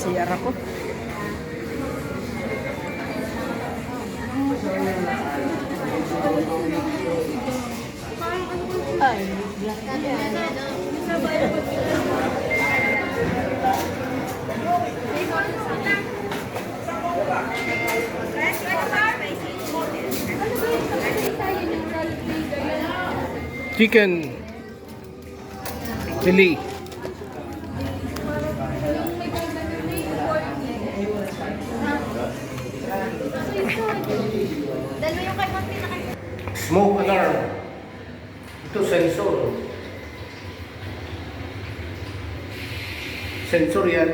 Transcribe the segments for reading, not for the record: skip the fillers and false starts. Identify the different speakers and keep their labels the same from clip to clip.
Speaker 1: CR ako. Ay, black yan.
Speaker 2: Chicken chili. Smoke alarm. Ito sensor. Sensor yan.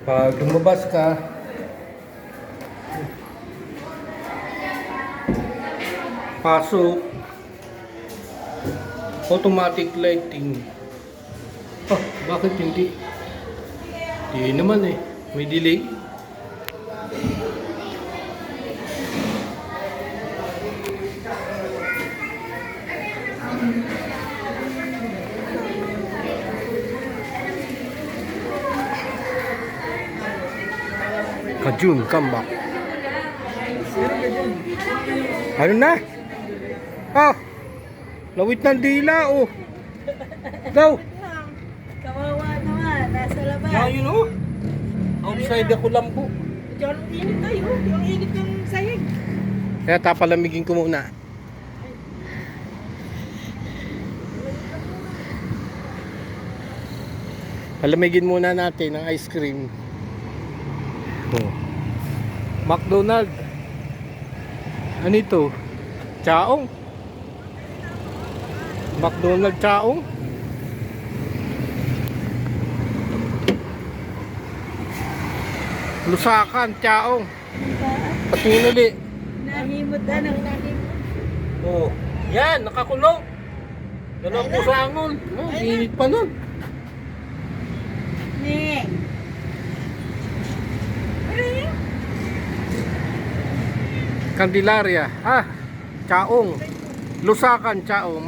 Speaker 2: Pag lumabas ka, pasok, automatic lighting. Oh, bakit hindi? Hindi naman eh. May delay. Kajun, come back. Ano na? Oh! Lawit ng dila, oh! Daw!
Speaker 1: Kawawa naman, nasa labas.
Speaker 2: Ayun, oh! Outside ako lang po.
Speaker 1: Diyan, init tayo. Yung init ng sahig.
Speaker 2: Kaya tapalamigin ko muna. Palamigin muna natin ang ice cream. Oh. McDonald's. Ano ito? Chaong. McDonald's chaong. Lusakan chaong. Patingin ulit.
Speaker 1: Nahimot na ng nahimot.
Speaker 2: Oh. Yan, nakakulong. Dalawang pusangon. Oh, init pa nun.
Speaker 1: Ne.
Speaker 2: Candelaria. Ah, chaong. Lusakan chaong.